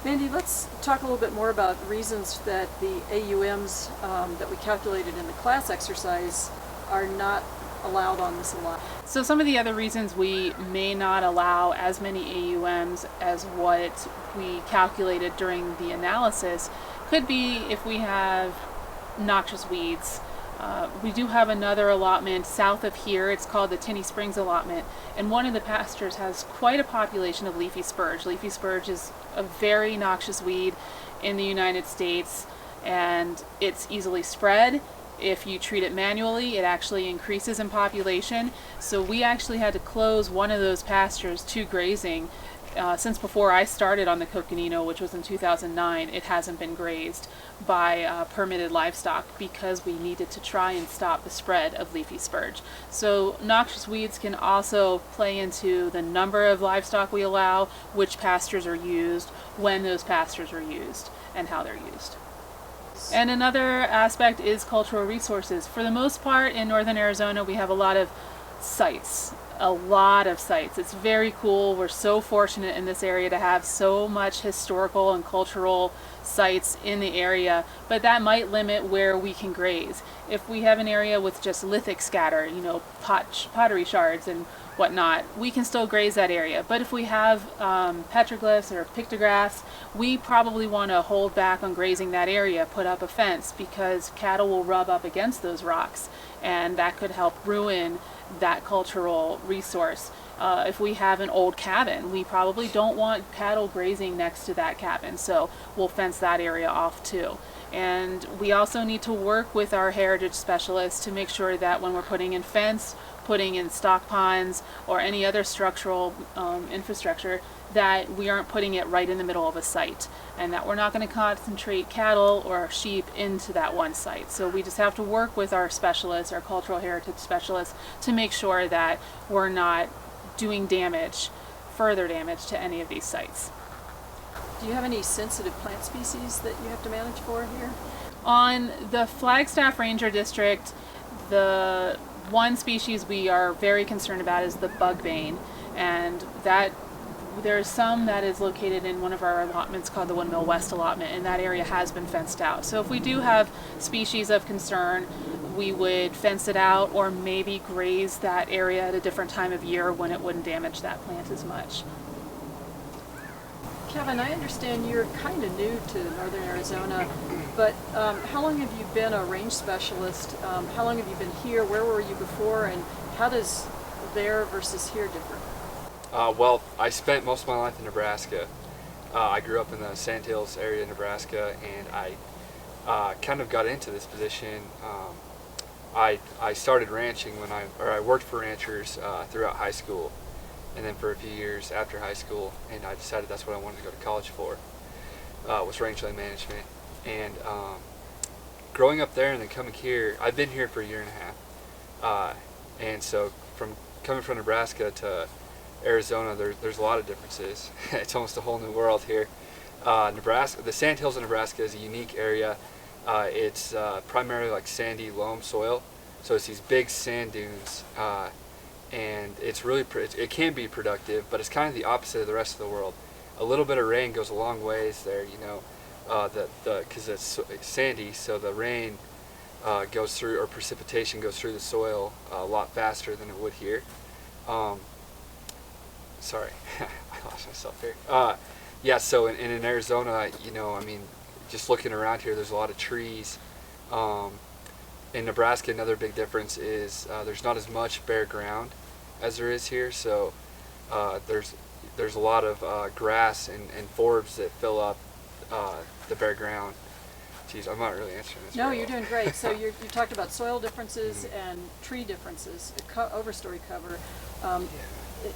Mandy, let's talk a little bit more about reasons that the AUMs that we calculated in the class exercise are not allowed on this lot. So some of the other reasons we may not allow as many AUMs as what we calculated during the analysis could be if we have noxious weeds. We do have another allotment south of here. It's called the Tinny Springs allotment, and one of the pastures has quite a population of leafy spurge. Leafy spurge is a very noxious weed in the United States, and it's easily spread. If you treat it manually, it actually increases in population. So we actually had to close one of those pastures to grazing. Since before I started on the Coconino, which was in 2009, it hasn't been grazed by permitted livestock because we needed to try and stop the spread of leafy spurge. So noxious weeds can also play into the number of livestock we allow, which pastures are used, when those pastures are used, and how they're used. And another aspect is cultural resources. For the most part in northern Arizona, we have a lot of sites. It's very cool. We're so fortunate in this area to have so much historical and cultural sites in the area, but that might limit where we can graze. If we have an area with just lithic scatter, pottery shards and whatnot, we can still graze that area. But if we have petroglyphs or pictographs, we probably want to hold back on grazing that area, put up a fence, because cattle will rub up against those rocks, and that could help ruin that cultural resource. If we have an old cabin, we probably don't want cattle grazing next to that cabin, so we'll fence that area off too. And we also need to work with our heritage specialists to make sure that when we're putting in fence, putting in stock ponds, or any other structural infrastructure, that we aren't putting it right in the middle of a site, and that we're not going to concentrate cattle or sheep into that one site. So we just have to work with our specialists, our cultural heritage specialists, to make sure that we're not doing further damage to any of these sites. Do you have any sensitive plant species that you have to manage for here? On the Flagstaff Ranger District, the one species we are very concerned about is the bugbane, and there's some that is located in one of our allotments called the Windmill West allotment, and that area has been fenced out. So if we do have species of concern, we would fence it out or maybe graze that area at a different time of year when it wouldn't damage that plant as much. Kevin, I understand you're kind of new to northern Arizona, but how long have you been a range specialist? How long have you been here? Where were you before, and how does there versus here differ? Well, I spent most of my life in Nebraska. I grew up in the Sandhills area of Nebraska, and I kind of got into this position. I started ranching I worked for ranchers throughout high school, and then for a few years after high school, and I decided that's what I wanted to go to college for, was rangeland management. And growing up there and then coming here, I've been here for a year and a half, and so coming from Nebraska to Arizona, there's a lot of differences. It's almost a whole new world here. Nebraska, the Sandhills of Nebraska is a unique area. It's primarily like sandy loam soil, so it's these big sand dunes, and it's really it can be productive, but it's kind of the opposite of the rest of the world. A little bit of rain goes a long ways there, because it's sandy, so the rain goes through, or precipitation goes through the soil a lot faster than it would here. Sorry, I lost myself here. Yeah, so in Arizona, just looking around here, there's a lot of trees. In Nebraska, another big difference is there's not as much bare ground as there is here. So there's a lot of grass and forbs that fill up the bare ground. Geez, I'm not really answering this. No, you're doing great. So you talked about soil differences and tree differences, overstory cover.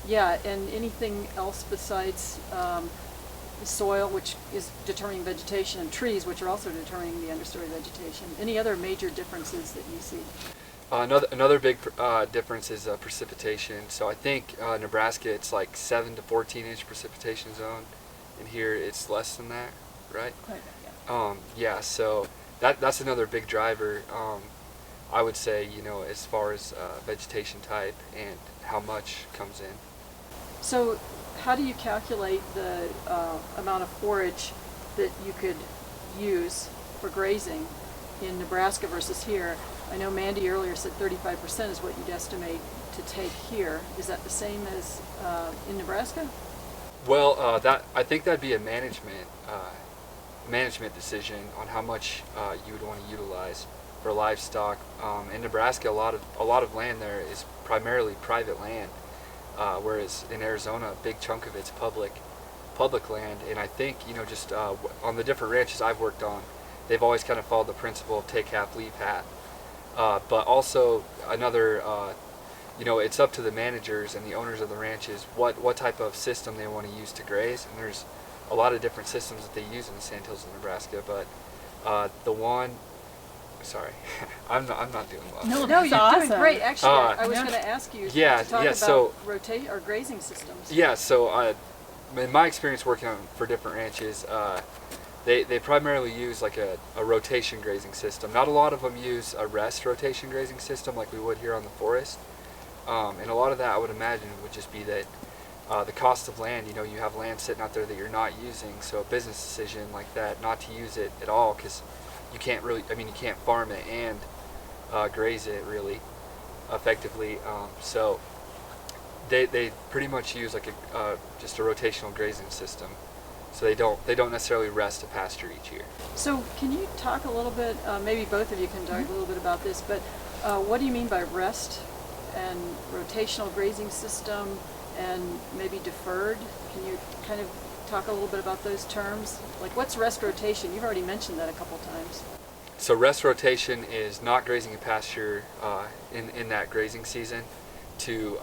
Yeah, and anything else besides soil, which is determining vegetation, and trees, which are also determining the understory vegetation. Any other major differences that you see? Another big difference is precipitation. So I think Nebraska, it's like 7 to 14 inch precipitation zone, and here it's less than that, right? Quite yeah. Yeah, so that's another big driver. I would say, as far as vegetation type and how much comes in. So how do you calculate the amount of forage that you could use for grazing in Nebraska versus here? I know Mandy earlier said 35% is what you'd estimate to take here. Is that the same as in Nebraska? Well, I think that'd be a management decision on how much you would want to utilize for livestock. In Nebraska, a lot of land there is primarily private land, whereas in Arizona, a big chunk of it's public land. And I think just on the different ranches I've worked on, they've always kind of followed the principle of take half, leave half. But also another, it's up to the managers and the owners of the ranches what type of system they want to use to graze. And there's a lot of different systems that they use in the sandhills of Nebraska. But sorry, I'm not doing well. No, you're awesome. doing great. Actually, I was going to ask you to talk about so rotate or grazing systems. Yeah, so in my experience working for different ranches, they primarily use like a rotation grazing system. Not a lot of them use a rest rotation grazing system like we would here on the forest. And a lot of that I would imagine would just be that the cost of land, you have land sitting out there that you're not using, so a business decision like that not to use it at all, because you can't farm it and graze it really effectively. So they pretty much use like just a rotational grazing system. So they don't necessarily rest a pasture each year. So can you talk a little bit, maybe both of you can talk a little bit about this, but what do you mean by rest and rotational grazing system and maybe deferred? Can you kind of talk a little bit about those terms? Like what's rest rotation? You've already mentioned that a couple times. So rest rotation is not grazing a pasture in that grazing season to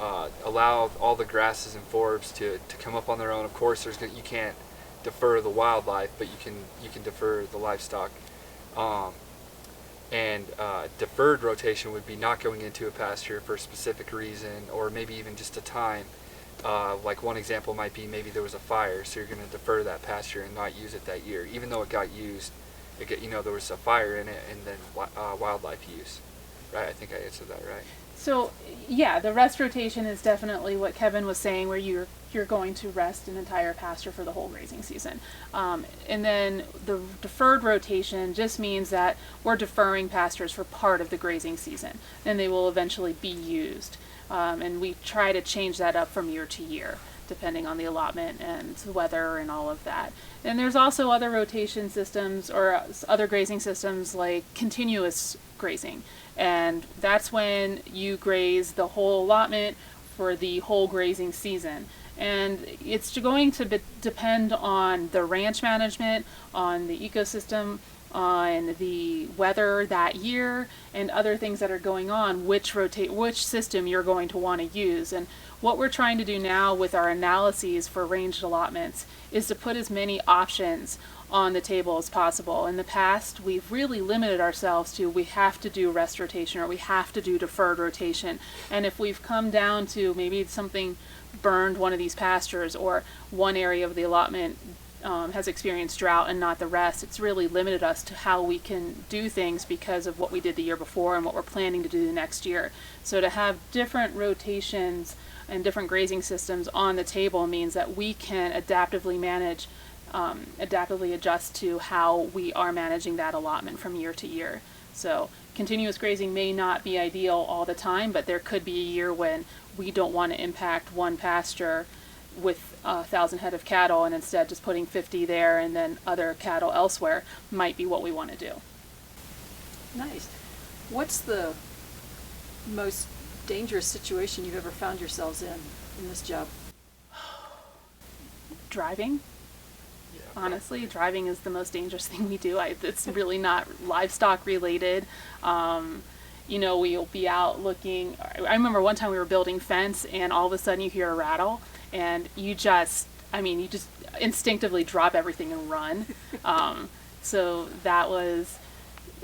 allow all the grasses and forbs to come up on their own. Of course, you can't defer the wildlife, but you can defer the livestock. And deferred rotation would be not going into a pasture for a specific reason, or maybe even just a time. Like one example might be maybe there was a fire, so you're going to defer that pasture and not use it that year, even though it got used. There was a fire in it, and then wildlife use. Right? I think I answered that right. So yeah, the rest rotation is definitely what Kevin was saying, where you're going to rest an entire pasture for the whole grazing season. And then the deferred rotation just means that we're deferring pastures for part of the grazing season, and they will eventually be used. And we try to change that up from year to year, depending on the allotment and the weather and all of that. And there's also other rotation systems or other grazing systems like continuous grazing. And that's when you graze the whole allotment for the whole grazing season. And it's going to depend on the ranch management, on the ecosystem, on the weather that year, and other things that are going on, which system you're going to want to use. And what we're trying to do now with our analyses for ranged allotments is to put as many options on the table as possible. In the past, we've really limited ourselves to we have to do rest rotation or we have to do deferred rotation. And if we've come down to maybe something burned one of these pastures, or one area of the allotment has experienced drought and not the rest, it's really limited us to how we can do things because of what we did the year before and what we're planning to do the next year. So to have different rotations and different grazing systems on the table means that we can adaptively adjust to how we are managing that allotment from year to year. So continuous grazing may not be ideal all the time, but there could be a year when we don't want to impact one pasture with 1,000 head of cattle, and instead just putting 50 there and then other cattle elsewhere might be what we want to do. Nice. What's the most dangerous situation you've ever found yourselves in this job? Driving. Yeah. Honestly, driving is the most dangerous thing we do. It's really not livestock related. We'll be out looking. I remember one time we were building fence, and all of a sudden you hear a rattle, and you just instinctively drop everything and run. So that was,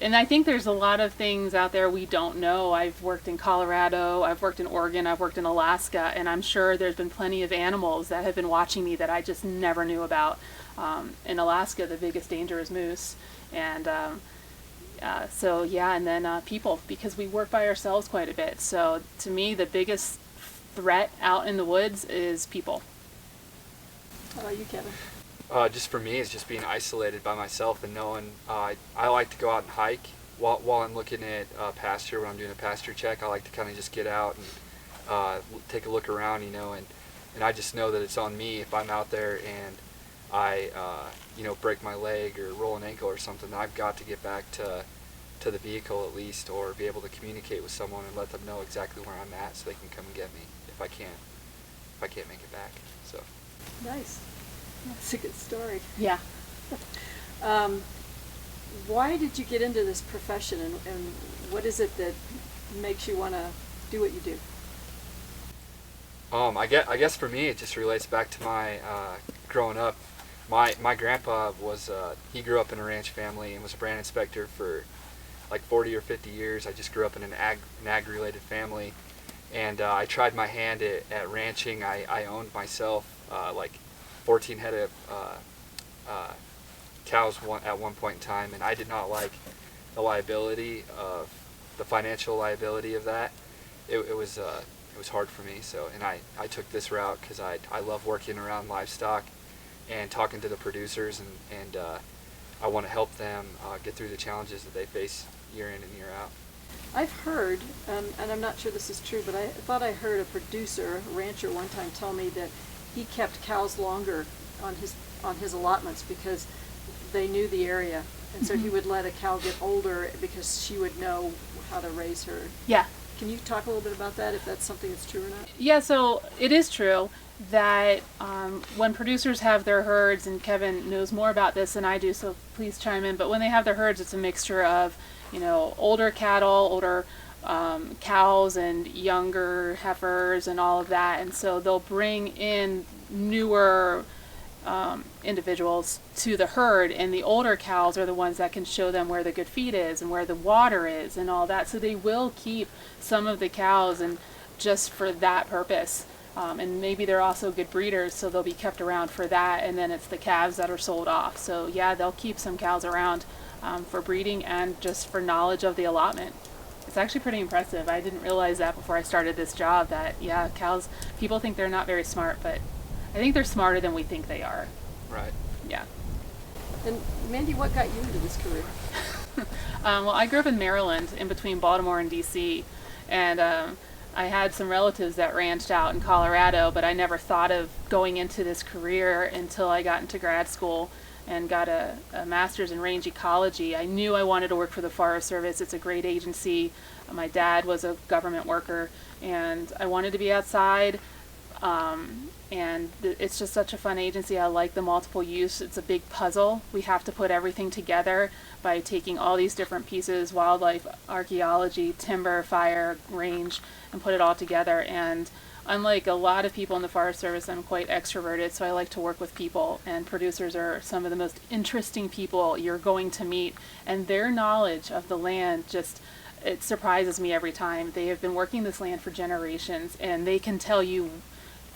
and I think there's a lot of things out there we don't know. I've worked in Colorado, I've worked in Oregon, I've worked in Alaska, and I'm sure there's been plenty of animals that have been watching me that I just never knew about. In Alaska, the biggest danger is moose, and and then people, because we work by ourselves quite a bit. So to me, the biggest threat out in the woods is people. How about you, Kevin? Just for me, it's just being isolated by myself and knowing I like to go out and hike while I'm looking at pasture. When I'm doing a pasture check, I like to kind of just get out and take a look around, and I just know that it's on me if I'm out there and I break my leg or roll an ankle or something. I've got to get back to the vehicle at least, or be able to communicate with someone and let them know exactly where I'm at so they can come and get me if I can't make it back. So Nice. That's a good story. Yeah. Why did you get into this profession, and what is it that makes you want to do what you do? I guess for me it just relates back to my growing up. My grandpa was he grew up in a ranch family and was a brand inspector for like 40 or 50 years. I just grew up in an ag related family, and I tried my hand at ranching. I owned myself like 14 head of cows at one point in time, and I did not like the liability of the financial liability of that. It was hard for me. So, and I took this route because I love working around livestock and talking to the producers, and I want to help them get through the challenges that they face year in and year out. I've heard, and I'm not sure this is true, but I thought I heard a producer, a rancher, one time tell me that he kept cows longer on his allotments because they knew the area, and so he would let a cow get older because she would know how to raise her. Yeah. Can you talk a little bit about that, if that's something that's true or not? Yeah, so it is true that when producers have their herds, and Kevin knows more about this than I do, so please chime in, but when they have their herds, it's a mixture of, older cattle, older cows, and younger heifers and all of that, and so they'll bring in newer individuals to the herd, and the older cows are the ones that can show them where the good feed is and where the water is and all that, so they will keep some of the cows and just for that purpose, and maybe they're also good breeders, so they'll be kept around for that, and then it's the calves that are sold off. So yeah, they'll keep some cows around for breeding and just for knowledge of the allotment. It's actually pretty impressive. I didn't realize that before I started this job, that yeah, cows, people think they're not very smart, but I think they're smarter than we think they are. Right. Yeah. And Mandy, what got you into this career? Well, I grew up in Maryland, in between Baltimore and DC, and I had some relatives that ranched out in Colorado, but I never thought of going into this career until I got into grad school and got a master's in range ecology. I knew I wanted to work for the Forest Service. It's a great agency. My dad was a government worker, and I wanted to be outside. And it's just such a fun agency. I like the multiple use. It's a big puzzle. We have to put everything together by taking all these different pieces, wildlife, archaeology, timber, fire, range, and put it all together. And unlike a lot of people in the Forest Service, I'm quite extroverted, so I like to work with people, and producers are some of the most interesting people you're going to meet, and their knowledge of the land just, it surprises me every time. They have been working this land for generations, and they can tell you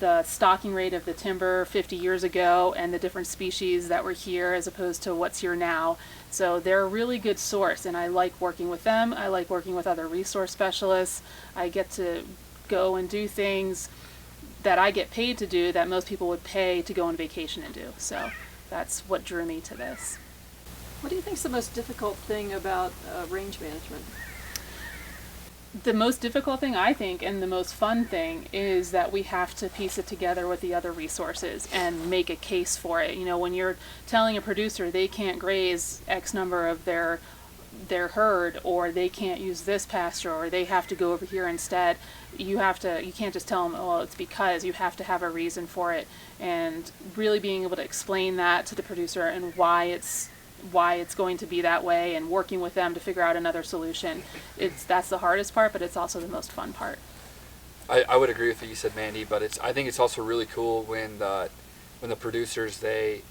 the stocking rate of the timber 50 years ago and the different species that were here as opposed to what's here now. So they're a really good source, and I like working with them. I like working with other resource specialists. I get to go and do things that I get paid to do that most people would pay to go on vacation and do. So that's what drew me to this. What do you think is the most difficult thing about range management? The most difficult thing, I think, and the most fun thing, is that we have to piece it together with the other resources and make a case for it. When you're telling a producer they can't graze X number of their herd, or they can't use this pasture, or they have to go over here instead, you can't just tell them, oh, it's because. You have to have a reason for it, and really being able to explain that to the producer and why it's going to be that way, and working with them to figure out another solution. That's the hardest part, but it's also the most fun part. I would agree with what you said, Mandy, but I think it's also really cool when the producers they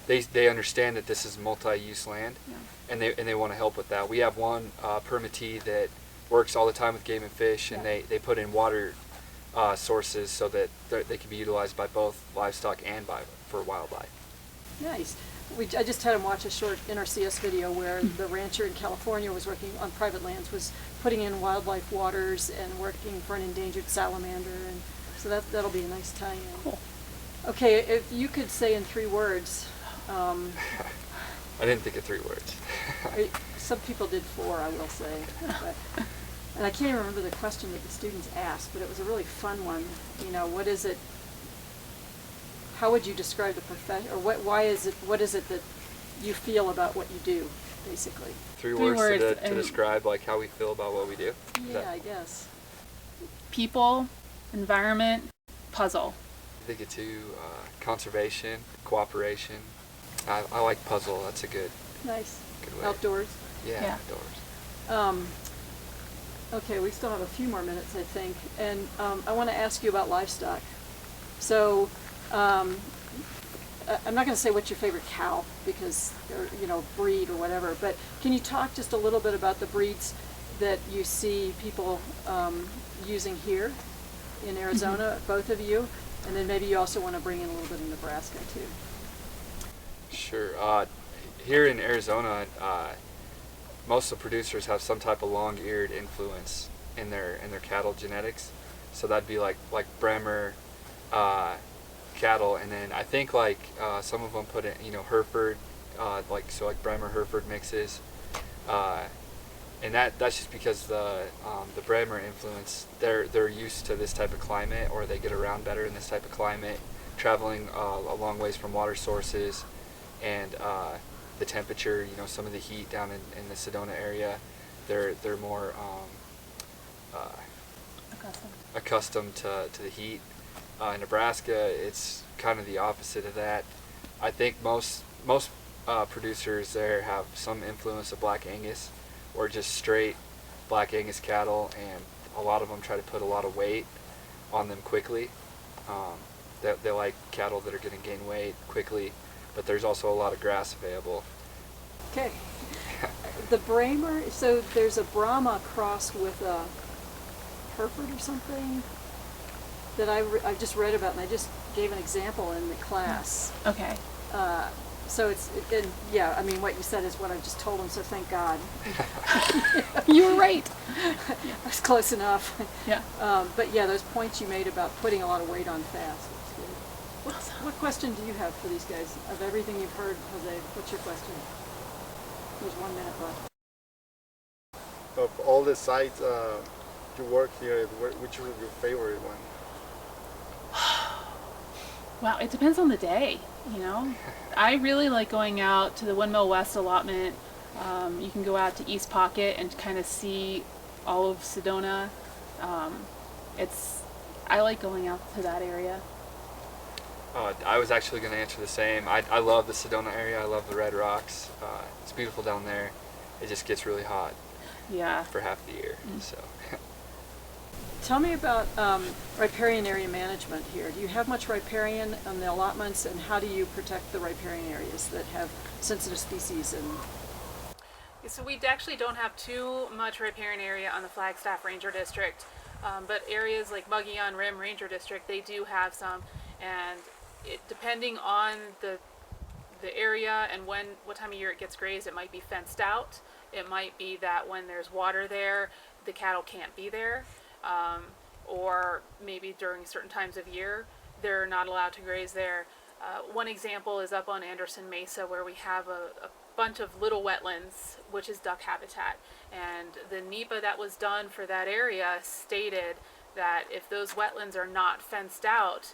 understand that this is multi-use land, yeah, and they want to help with that. We have one permittee that works all the time with game and fish, and yeah, they put in water sources so that they can be utilized by both livestock and for wildlife. Nice. I just had him watch a short NRCS video where the rancher in California was working on private lands, was putting in wildlife waters and working for an endangered salamander, and so that'll be a nice tie-in. Cool. Okay, if you could say in 3 words, um, I didn't think of 3 words. some people did 4, I will say. But, and I can't even remember the question that the students asked, but it was a really fun one. You know, what is it, how would you describe the profession, or what is it that you feel about what you do, basically? 3 Three words words to describe like how we feel about what we do. Is Yeah, that- I guess. People, environment, puzzle. I think it's conservation, cooperation. I like puzzle. That's a good Nice. way. Outdoors. Yeah. Outdoors. Okay, we still have a few more minutes, I think, and I want to ask you about livestock. So, I'm not going to say what's your favorite cow because, or, you know, breed or whatever, but can you talk just a little bit about the breeds that you see people using here in Arizona, both of you, and then maybe you also want to bring in a little bit of Nebraska too. Sure. Here in Arizona, most of the producers have some type of long-eared influence in their cattle genetics. So that'd be like Bremer cattle, and then I think some of them put in Hereford, like Bremer Hereford mixes, and that's just because the Bremer influence, they're used to this type of climate, or they get around better in this type of climate, traveling a long ways from water sources, and the temperature, some of the heat down in the Sedona area, they're more accustomed to the heat. In Nebraska, it's kind of the opposite of that. I think most producers there have some influence of Black Angus, or just straight Black Angus cattle, and a lot of them try to put a lot of weight on them quickly. They like cattle that are going to gain weight quickly, but there's also a lot of grass available. Okay. The Bremer, so there's a Brahma cross with a Hereford or something that I just read about, and I just gave an example in the class. Okay. So yeah, I mean, what you said is what I just told them, so thank God. You were right. I was close enough. Yeah. But yeah, those points you made about putting a lot of weight on fast. What question do you have for these guys? Of everything you've heard, Jose, what's your question? There's 1 minute left. Of all the sites you work here, which was your favorite one? Wow, it depends on the day, I really like going out to the Windmill West allotment. You can go out to East Pocket and kind of see all of Sedona. I like going out to that area. I was actually going to answer the same. I love the Sedona area. I love the Red Rocks. It's beautiful down there. It just gets really hot. Yeah. For half the year. So. Tell me about riparian area management here. Do you have much riparian on the allotments, and how do you protect the riparian areas that have sensitive species? And So we actually don't have too much riparian area on the Flagstaff Ranger District, but areas like Mogollon Rim Ranger District, they do have some, and depending on the area and what time of year it gets grazed, it might be fenced out. It might be that when there's water there, the cattle can't be there. Or maybe during certain times of year, they're not allowed to graze there. One example is up on Anderson Mesa, where we have a bunch of little wetlands, which is duck habitat. And the NEPA that was done for that area stated that if those wetlands are not fenced out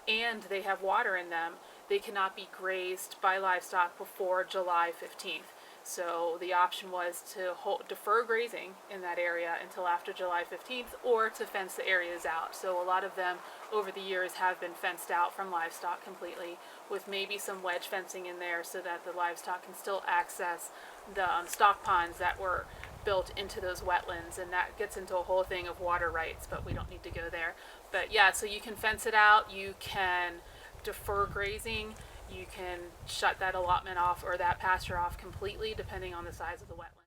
and they have water in them, they cannot be grazed by livestock before July 15th. So the option was to defer grazing in that area until after July 15th, or to fence the areas out. So a lot of them over the years have been fenced out from livestock completely, with maybe some wedge fencing in there so that the livestock can still access the stock ponds that were built into those wetlands, and that gets into a whole thing of water rights, but we don't need to go there. But yeah, so you can fence it out, you can defer grazing, you can shut that allotment off or that pasture off completely depending on the size of the wetland.